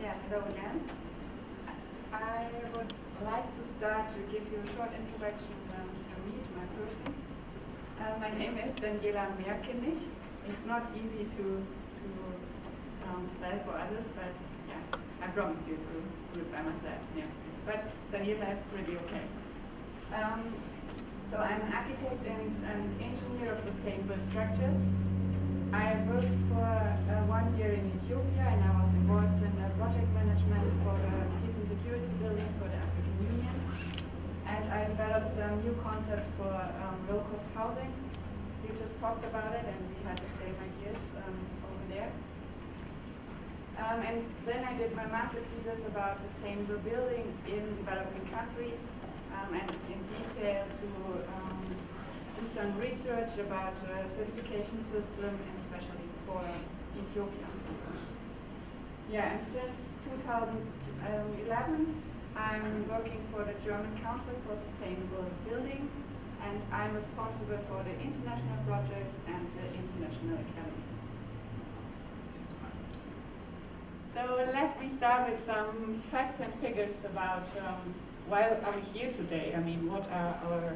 Yeah, hello again. I would like to start to give you a short introduction to me, to my person. My name is Daniela Merkenich. It's not easy to spell for others, but yeah, I promised you to do it by myself. Yeah, but Daniela is pretty okay. So I'm an architect and an engineer of sustainable structures. I worked for 1 year in Ethiopia, and I was involved in the project management for the peace and security building for the African Union. And I developed new concepts for low-cost housing. You just talked about it, and we had the same ideas over there. And then I did my master thesis about sustainable building in developing countries, and in detail to do some research about certification system, and especially for Ethiopia. Yeah, and since 2011, I'm working for the German Council for Sustainable Building, and I'm responsible for the international projects and the International Academy. So let me start with some facts and figures about why are we here today? I mean, what are our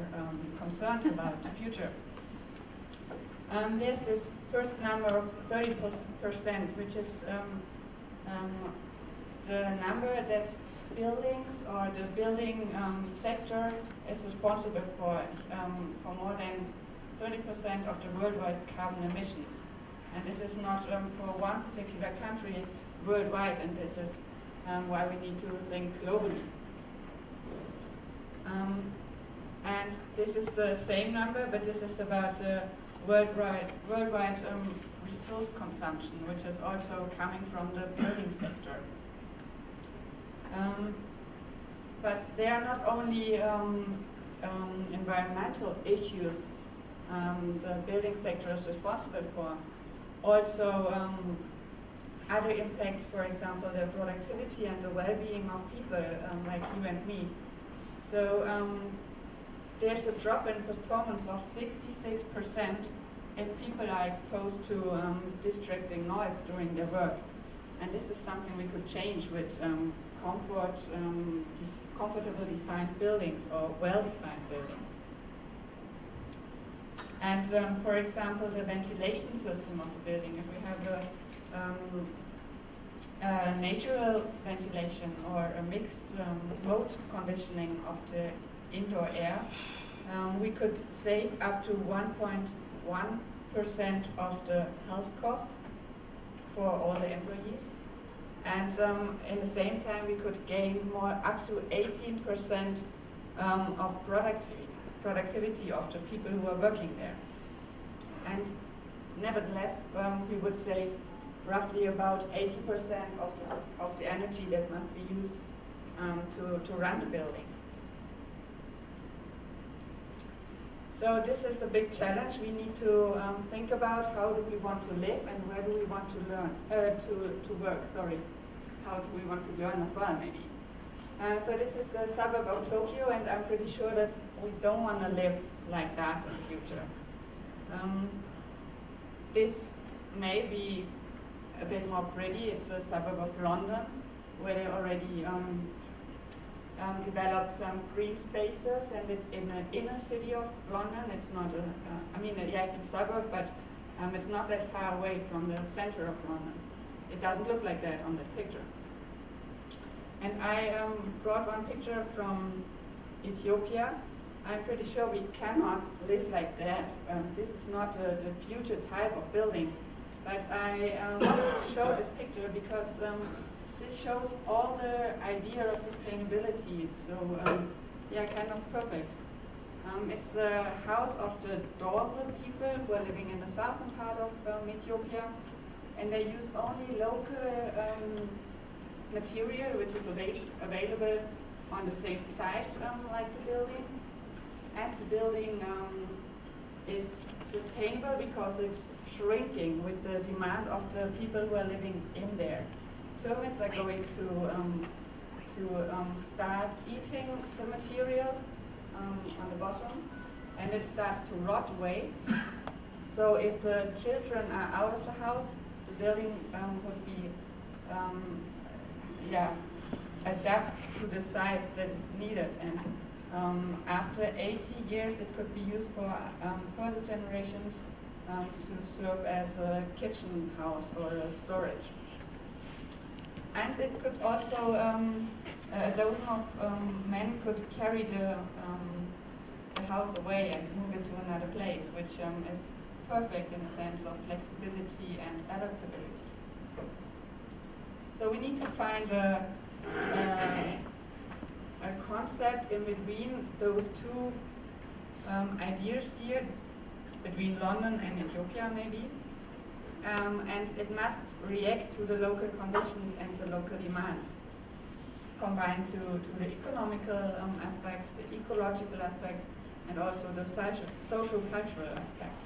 concerns about the future? There's this first number of 30%, which is the number that buildings or the building sector is responsible for more than 30% of the worldwide carbon emissions. And this is not for one particular country, it's worldwide, and this is why we need to think globally. And this is the same number, but this is about worldwide resource consumption, which is also coming from the building sector. But they are not only environmental issues the building sector is responsible for, also other impacts, for example, the productivity and the well-being of people like you and me. So there's a drop in performance of 66% if people are exposed to distracting noise during their work. And this is something we could change with comfortable designed buildings or well-designed buildings. And for example, the ventilation system of the building, if we have a natural ventilation or a mixed mode conditioning of the indoor air, we could save up to 1.1% of the health costs for all the employees. And in the same time, we could gain up to 18% of productivity of the people who are working there. And nevertheless, we would save roughly about 80% of the energy that must be used to run the building. So this is a big challenge. We need to think about how do we want to live and where do we want to learn, to work, sorry. How do we want to learn as well, maybe. So this is a suburb of Tokyo, and I'm pretty sure that we don't want to live like that in the future. This may be a bit more pretty. It's a suburb of London, where they already developed some green spaces, and it's in the inner city of London. It's not yeah, it's a suburb, but it's not that far away from the center of London. It doesn't look like that on the picture. And I brought one picture from Ethiopia. I'm pretty sure we cannot live like that. This is not the future type of building. But I wanted to show this picture because this shows all the idea of sustainability. So yeah, kind of perfect. It's a house of the Dorse people who are living in the southern part of Ethiopia. And they use only local material which is available on the same site like the building. And the building is sustainable because it's shrinking with the demand of the people who are living in there. Termites are going to start eating the material on the bottom, and it starts to rot away. So if the children are out of the house, the building would be yeah, adapt to the size that is needed. And after 80 years, it could be used for further generations to serve as a kitchen house or a storage. And it could also, a dozen of men could carry the house away and move it to another place, which is perfect in the sense of flexibility and adaptability. So we need to find a concept in between those two ideas here, between London and Ethiopia maybe, and it must react to the local conditions and the local demands, combined to the economical aspects, the ecological aspects, and also the social cultural aspects.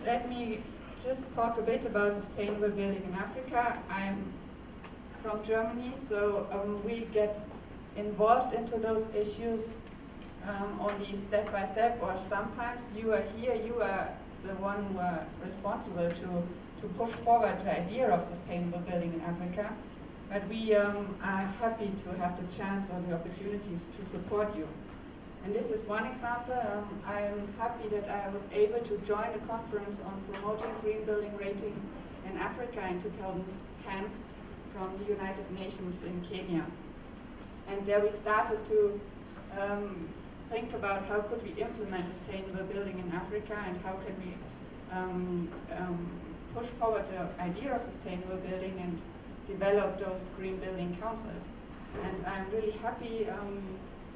Let me just talk a bit about sustainable building in Africa. I'm from Germany, so we get involved into those issues only step by step, or sometimes you are here, you are the one who are responsible to push forward the idea of sustainable building in Africa. But we are happy to have the chance or the opportunities to support you. And this is one example. I'm happy that I was able to join a conference on promoting green building rating in Africa in 2010 from the United Nations in Kenya. And there we started to think about how could we implement sustainable building in Africa, and how can we push forward the idea of sustainable building and develop those green building councils. And I'm really happy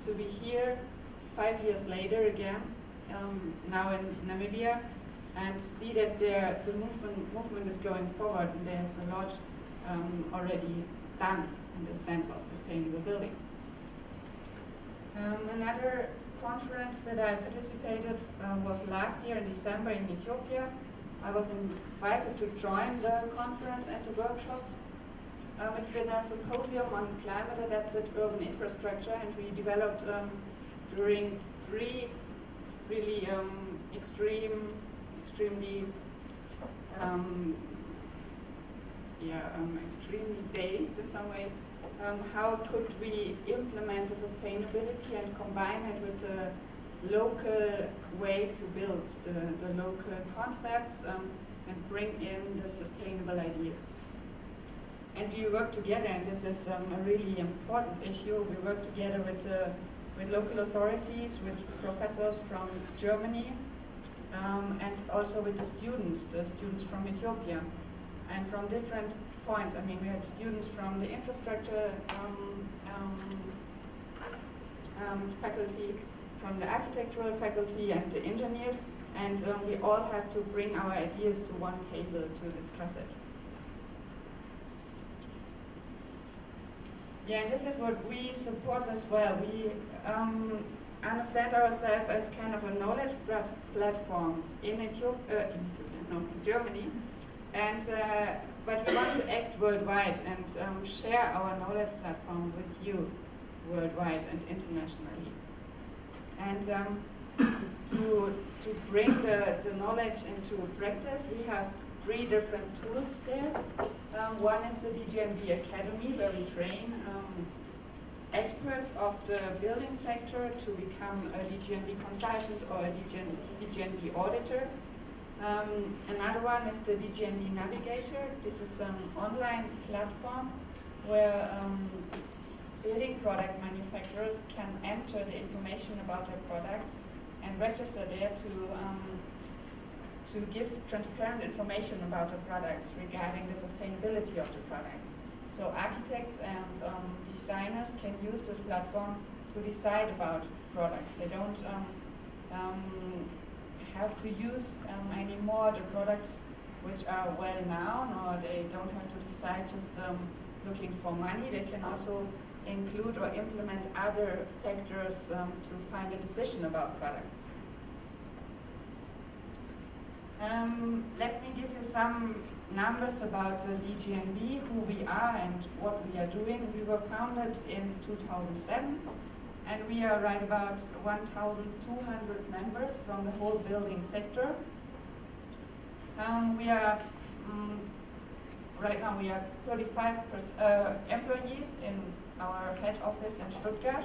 to be here 5 years later again, now in Namibia, and see that the movement is going forward, and there's a lot already done in the sense of sustainable building. Another conference that I participated was last year in December in Ethiopia. I was invited to join the conference and the workshop. It's been a symposium on climate-adapted urban infrastructure, and we developed during 3 really extremely days in some way. How could we implement the sustainability and combine it with the local way to build, the local concepts, and bring in the sustainable idea. And we work together, and this is a really important issue. We work together with local authorities, with professors from Germany, and also with the students from Ethiopia, and from different points. I mean, we had students from the infrastructure faculty, from the architectural faculty, and the engineers, and we all have to bring our ideas to one table to discuss it. Yeah, and this is what we support as well. We understand ourselves as kind of a knowledge platform in Germany, and but we want to act worldwide and share our knowledge platform with you worldwide and internationally. And to bring the knowledge into practice, we have 3 different tools there. One is the DGNB Academy, where we train experts of the building sector to become a DGNB consultant or a DGNB auditor. Another one is the DGNB Navigator. This is an online platform where building product manufacturers can enter the information about their products and register there to give transparent information about the products regarding the sustainability of the products. So architects and designers can use this platform to decide about products. They don't have to use anymore the products which are well known, or they don't have to decide just looking for money. They can also include or implement other factors to find a decision about products. Let me give you some numbers about the DGNB, who we are and what we are doing. We were founded in 2007, and we are right about 1,200 members from the whole building sector. We are right now we have 35 employees in our head office in Stuttgart.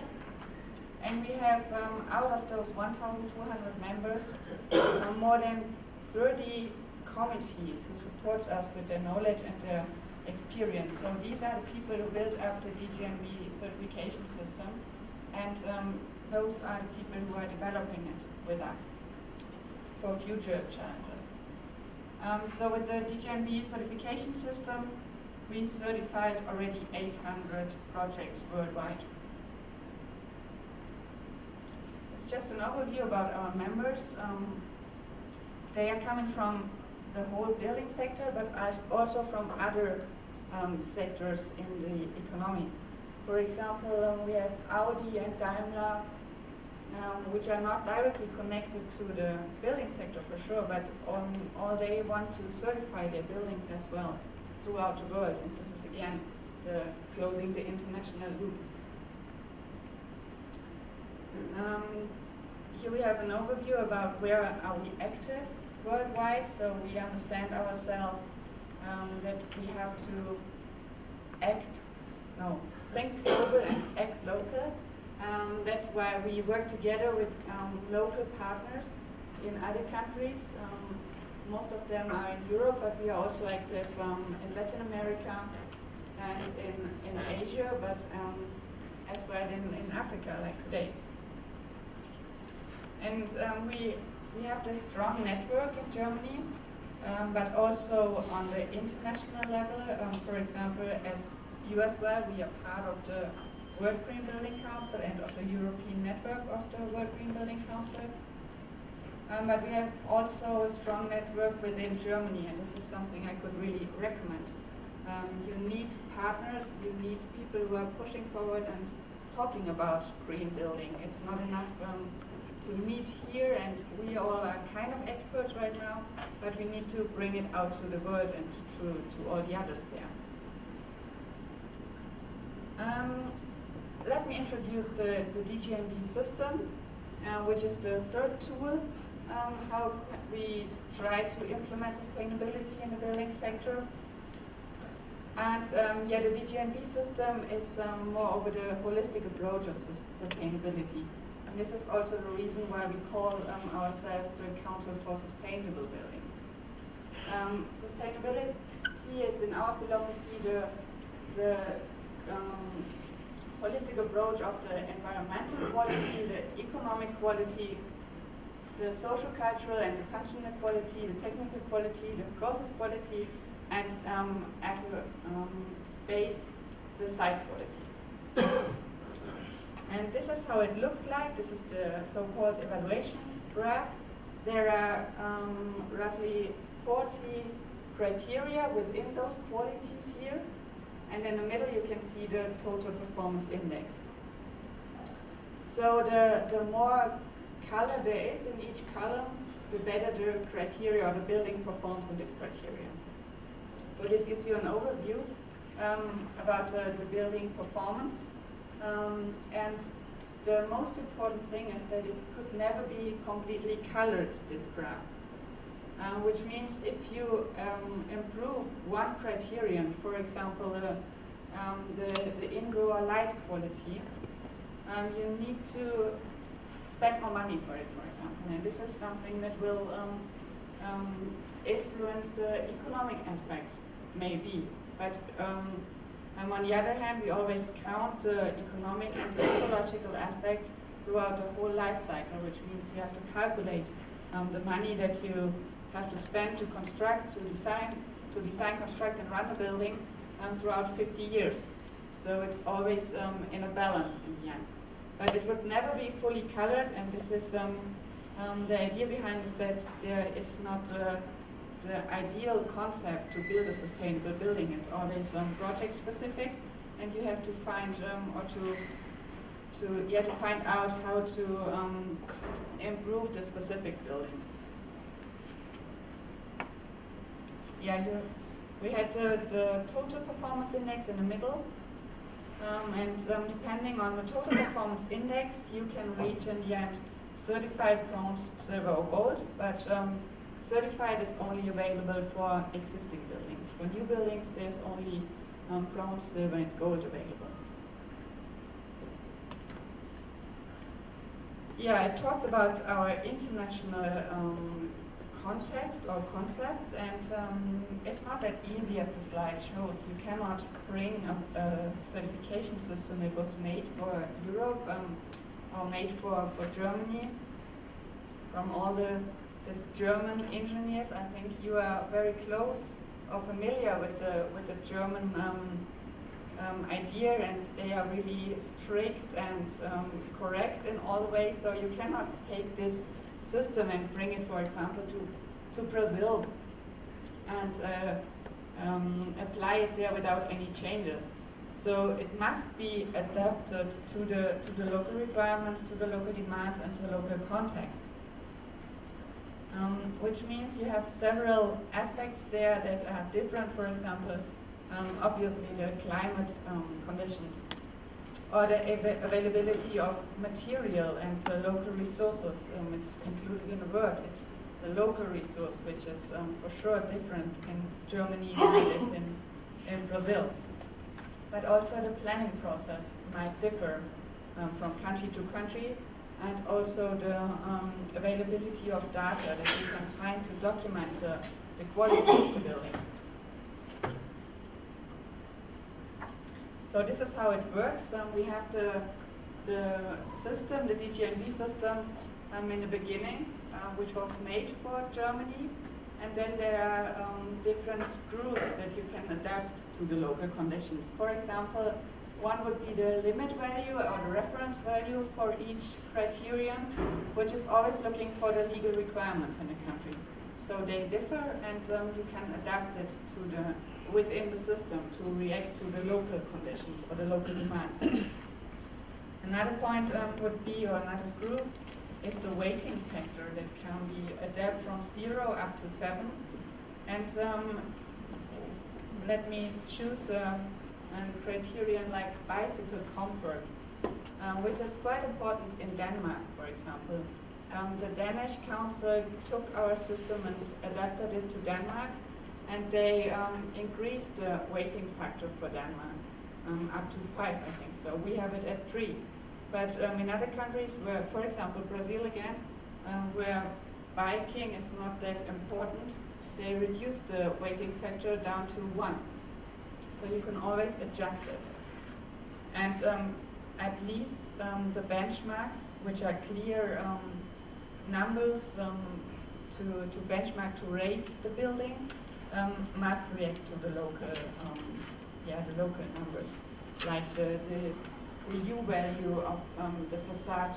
And we have, out of those 1,200 members, more than 30 committees who support us with their knowledge and their experience. So these are the people who built up the DGNB certification system, and those are the people who are developing it with us for future challenges. So with the DGNB certification system, we certified already 800 projects worldwide. It's just an overview about our members. They are coming from the whole building sector, but also from other sectors in the economy. For example, we have Audi and Daimler, which are not directly connected to the building sector for sure, but all they want to certify their buildings as well throughout the world. And this is again closing the international loop. Here we have an overview about where are we active worldwide. So we understand ourselves that we have to think global and act local. That's why we work together with local partners in other countries. Most of them are in Europe, but we are also active in Latin America and in Asia, but as well in Africa, like today. And we have this strong network in Germany, but also on the international level. For example, as you as well, we are part of the World Green Building Council and of the European network of the World Green Building Council. But we have also a strong network within Germany, and this is something I could really recommend. You need partners, you need people who are pushing forward and talking about green building. It's not enough to meet here, and we all are kind of experts right now, but we need to bring it out to the world and to all the others there. Let me introduce the DGNB system, which is the third tool, how we try to implement sustainability in the building sector. And yeah, the DGNB system is more over the holistic approach of sustainability. And this is also the reason why we call ourselves the Council for Sustainable Building. Sustainability is, in our philosophy, the holistic approach of the environmental quality, the economic quality, the social, cultural, and the functional quality, the technical quality, the process quality, and as a base, the site quality. And this is how it looks like. This is the so-called evaluation graph. There are roughly 40 criteria within those qualities here. And in the middle you can see the total performance index. So the more color there is in each column, the better the criteria or the building performs in this criteria. So this gives you an overview about the building performance. And the most important thing is that it could never be completely colored, this graph. Which means if you improve one criterion, for example, the indoor light quality, you need to spend more money for it, for example. And this is something that will influence the economic aspects, maybe. But on the other hand, we always count the economic and the ecological aspect throughout the whole life cycle, which means you have to calculate the money that you have to spend to construct, to design, construct, and run the building throughout 50 years. So it's always in a balance in the end. But it would never be fully colored, and this is the idea behind is that there is not the ideal concept to build a sustainable building. It's always project specific, and you have to find to find out how to improve the specific building. Yeah, we had the total performance index in the middle, and depending on the total performance index, you can reach in the end certified bronze, silver, or gold. But certified is only available for existing buildings. For new buildings, there's only bronze, silver, and gold available. Yeah, I talked about our international context or concept, and it's not that easy as the slide shows. You cannot bring a certification system that was made for Europe or made for Germany from all the German engineers. I think you are very close or familiar with the German idea, and they are really strict and correct in all ways. So you cannot take this system and bring it, for example, to Brazil and apply it there without any changes. So it must be adapted to the local requirements, to the local demands, and to the local context. Which means you have several aspects there that are different. For example, obviously the climate conditions, or the availability of material and local resources. It's included in the word. It's the local resource, which is for sure different in Germany than it is in Brazil. But also the planning process might differ from country to country, and also the availability of data that you can find to document the quality of the building. So this is how it works. We have the system, the DGNB system, in the beginning, which was made for Germany, and then there are different screws that you can adapt to the local conditions. For example, one would be the limit value or the reference value for each criterion, which is always looking for the legal requirements in the country. So they differ, and you can adapt it to within the system to react to the local conditions or the local demands. Another point would be, or another screw, is the weighting factor that can be adapted from 0 up to 7. And let me choose a criterion like bicycle comfort, which is quite important in Denmark, for example. The Danish council took our system and adapted it to Denmark, and they increased the weighting factor for Denmark up to 5, I think. So we have it at 3. But in other countries, where, for example, Brazil again, where biking is not that important, they reduced the weighting factor down to 1. So you can always adjust it. And at least the benchmarks, which are clear numbers to benchmark, to rate the building, must react to the local, the local numbers, like the U value of the facade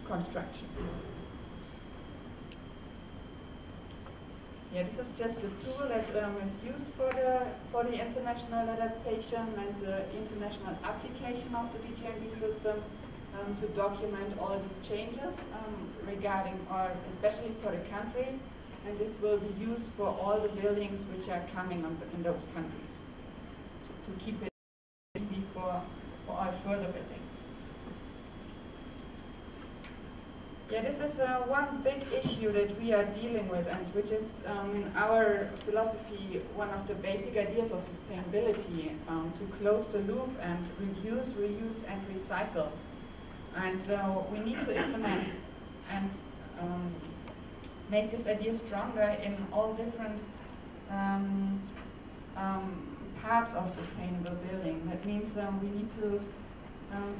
construction. Yeah, this is just a tool that is used for the international adaptation and the international application of the DGNB system to document all these changes regarding, or especially for the country, and this will be used for all the buildings which are coming in those countries to keep it easy for all further buildings. Yeah, this is one big issue that we are dealing with, and which is in our philosophy one of the basic ideas of sustainability, to close the loop and reduce, reuse, and recycle. And we need to implement and make this idea stronger in all different parts of sustainable building. That means we need to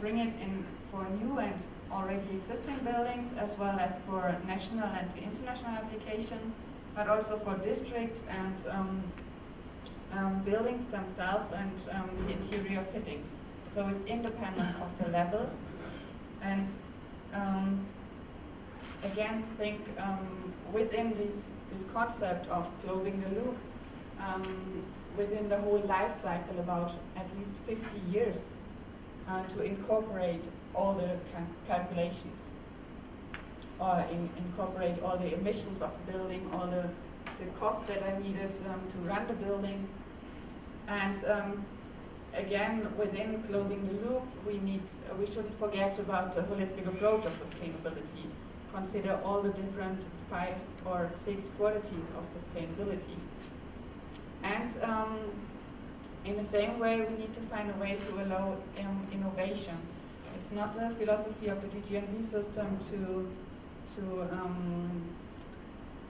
bring it in for new and already existing buildings, as well as for national and international application, but also for districts and buildings themselves and the interior fittings. So it's independent of the level. And again, think within this concept of closing the loop, within the whole life cycle, about at least 50 years, to incorporate all the calculations, or incorporate all the emissions of the building, all the costs that are needed to run the building. And again, within closing the loop, we shouldn't forget about the holistic approach of sustainability, consider all the different 5 or 6 qualities of sustainability. And in the same way, we need to find a way to allow innovation. It's not a philosophy of the DGNB system to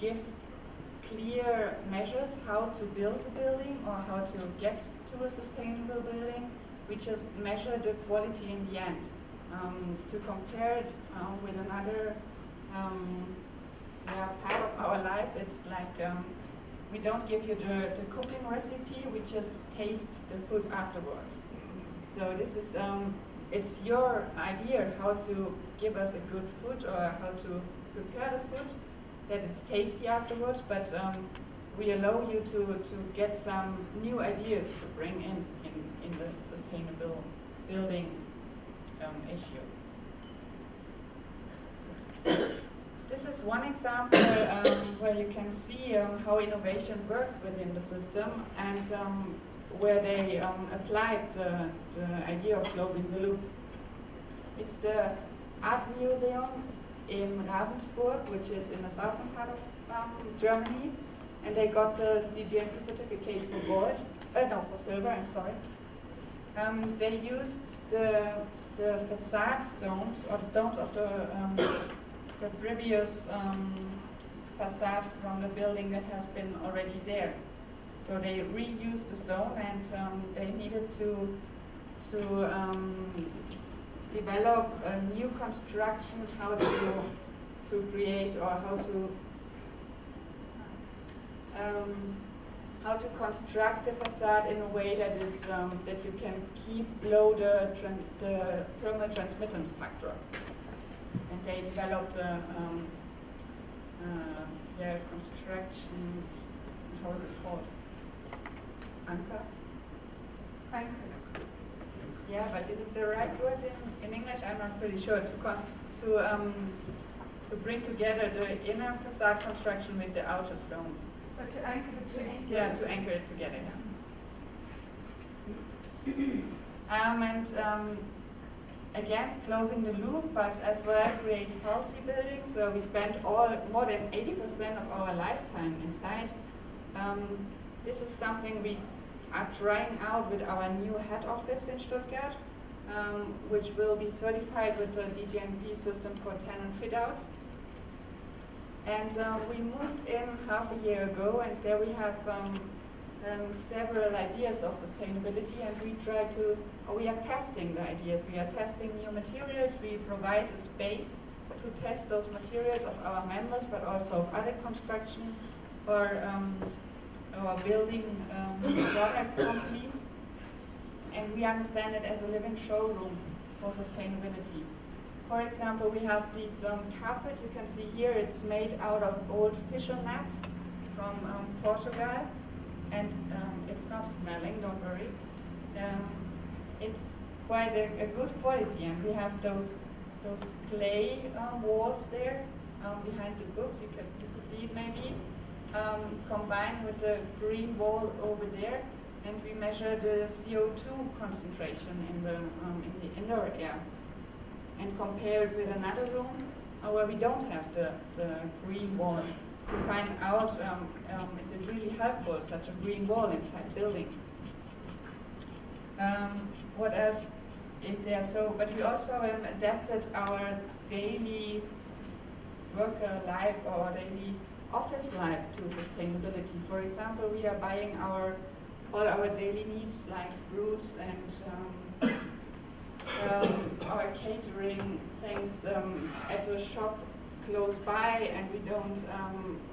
give clear measures how to build a building or how to get to a sustainable building. We just measure the quality in the end. To compare it with another part of our life, it's like we don't give you the cooking recipe, we just taste the food afterwards. So this is, it's your idea how to give us a good food or how to prepare the food, that it's tasty afterwards, but we allow you to get some new ideas to bring in the sustainable building issue. This is one example where you can see how innovation works within the system and where they applied the idea of closing the loop. It's the Art Museum in Ravensburg, which is in the southern part of Germany, and they got the DGNB certificate for gold, for silver, I'm sorry. They used the facade stones, or the stones of the previous facade from the building that has been already there. So they reused the stone, and they needed to develop a new construction, how to create or how to construct the facade in a way that is that you can keep low the thermal transmittance factor. And they developed constructions. How is it called? Anchor. Yeah, but is it the right word in English? I'm not pretty sure. To bring together the inner facade construction with the outer stones. So to anchor it together. Yeah, to anchor it together. Yeah. Again, closing the loop, but as well create healthy buildings where we spend more than 80% of our lifetime inside. This is something we are trying out with our new head office in Stuttgart, which will be certified with the DGNB system for tenant fit-outs. And we moved in half a year ago, and there we have several ideas of sustainability, and we are testing the ideas. We are testing new materials. We provide a space to test those materials of our members, but also of other construction or building product companies. And we understand it as a living showroom for sustainability. For example, we have this carpet you can see here. It's made out of old fisher nets from Portugal, and it's not smelling, don't worry. It's quite a good quality, and we have those clay walls there behind the books. You could see it maybe, combined with the green wall over there, and we measure the CO2 concentration in the indoor air, and compare it with another room where we don't have the green wall to find out is it really helpful, such a green wall inside building. What else is there? But we also adapted our daily worker life or daily office life to sustainability. For example, we are buying all our daily needs like fruits and our catering things at a shop close by, and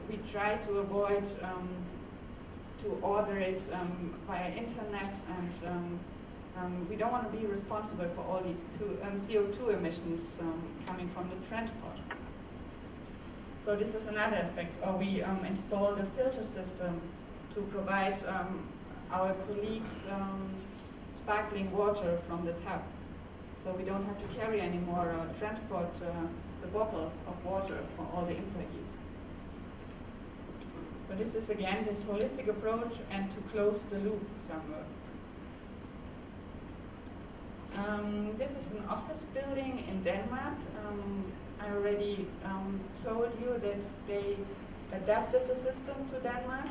we try to avoid to order it via internet, and we don't want to be responsible for all these CO2 emissions coming from the transport. So this is another aspect. Or we installed a filter system to provide our colleagues sparkling water from the tap. So we don't have to carry anymore or transport the bottles of water for all the employees. So this is again this holistic approach and to close the loop somewhere. This is an office building in Denmark. I already told you that they adapted the system to Denmark,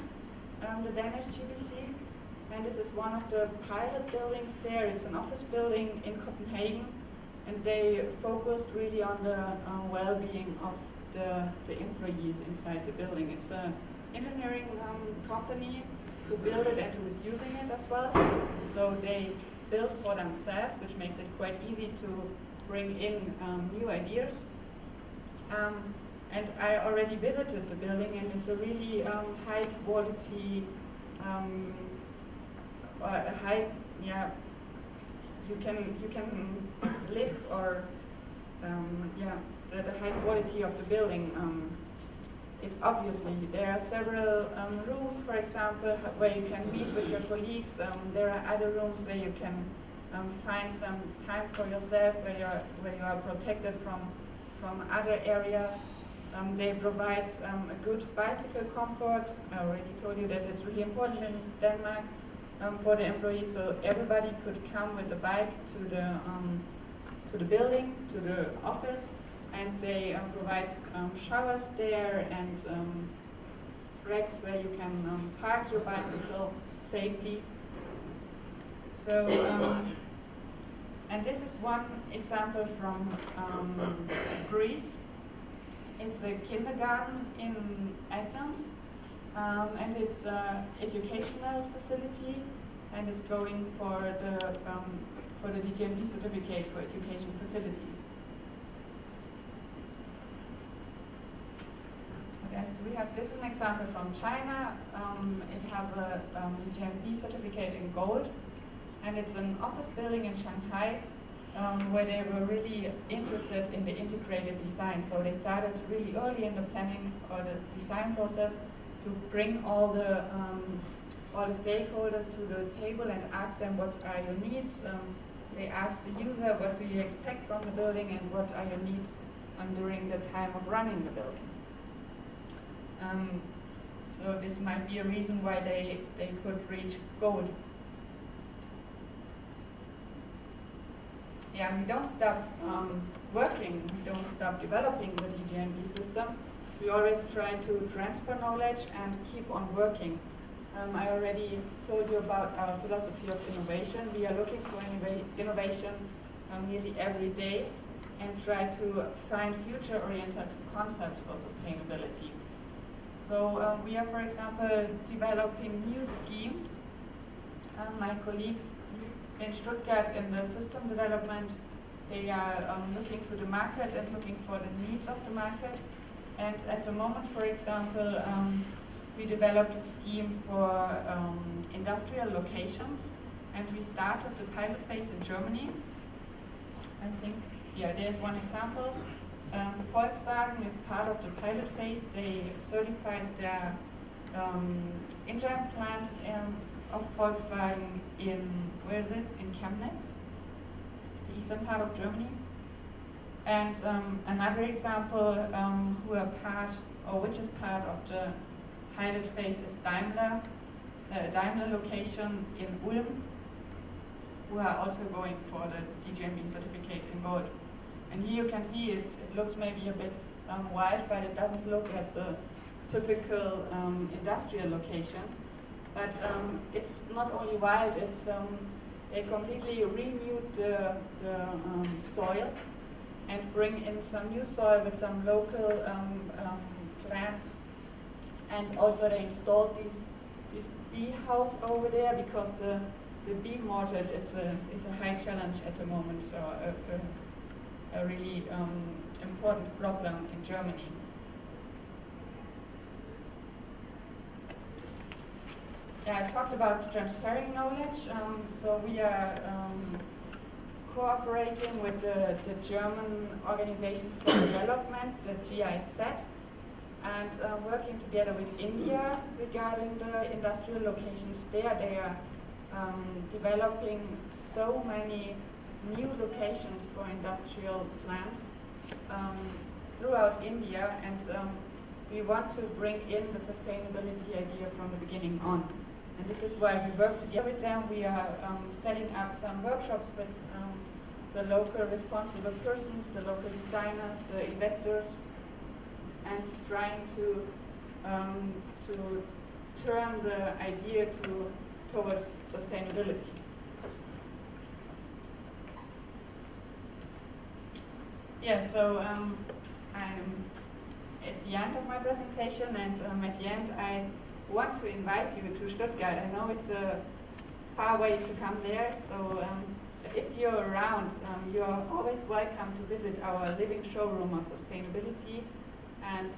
the Danish GBC, and this is one of the pilot buildings there. It's an office building in Copenhagen, and they focused really on the well-being of the employees inside the building. It's an engineering company who built it and who is using it as well. So they built for themselves, which makes it quite easy to bring in new ideas. And I already visited the building, and it's a really high quality, you can live, or the high quality of the building. It's obviously, there are several rooms, for example, where you can meet with your colleagues. There are other rooms where you can find some time for yourself, where you are protected from other areas. They provide a good bicycle comfort. I already told you that it's really important in Denmark for the employees, so everybody could come with a bike to the building, to the office, and they provide showers there and racks where you can park your bicycle safely. So, and this is one example from Greece. It's a kindergarten in Athens, and it's an educational facility, and is going for the DGNB certificate for education facilities. Okay, so we have this is an example from China. It has a DGNB certificate in gold, and it's an office building in Shanghai. Where they were really interested in the integrated design. So they started really early in the planning or the design process to bring all the stakeholders to the table and ask them, what are your needs? They asked the user, what do you expect from the building, and what are your needs during the time of running the building? So this might be a reason why they could reach gold. Yeah, we don't stop working, we don't stop developing the DGNB system. We always try to transfer knowledge and keep on working. I already told you about our philosophy of innovation. We are looking for innovation nearly every day and try to find future-oriented concepts for sustainability. So we are, for example, developing new schemes. My colleagues in Stuttgart in the system development, they are looking to the market and looking for the needs of the market. And at the moment, for example, we developed a scheme for industrial locations, and we started the pilot phase in Germany. I think, yeah, there's one example. Volkswagen is part of the pilot phase. They certified their engine plant of Volkswagen in, where is it? In Chemnitz, the eastern part of Germany. And another example who are part, or which is part of the pilot phase, is Daimler, Daimler location in Ulm, who are also going for the DGNB certificate in gold. And here you can see it looks maybe a bit wild, but it doesn't look as a typical industrial location. But it's not only wild, it's they completely renewed the soil and bring in some new soil with some local plants. And also they installed this bee house over there, because the bee mortar is a high challenge at the moment, a really important problem in Germany. Yeah, I talked about transferring knowledge. So we are cooperating with the German Organization for Development, the GIZ, and working together with India regarding the industrial locations there. They are developing so many new locations for industrial plants throughout India, and we want to bring in the sustainability idea from the beginning on. And this is why we work together with them. We are setting up some workshops with the local responsible persons, the local designers, the investors, and trying to turn the idea towards sustainability. Yeah, so I'm at the end of my presentation, and at the end I want to invite you to Stuttgart. I know it's a far way to come there, so if you're around, you're always welcome to visit our living showroom of sustainability, and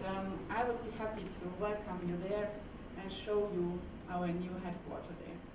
I would be happy to welcome you there and show you our new headquarters there.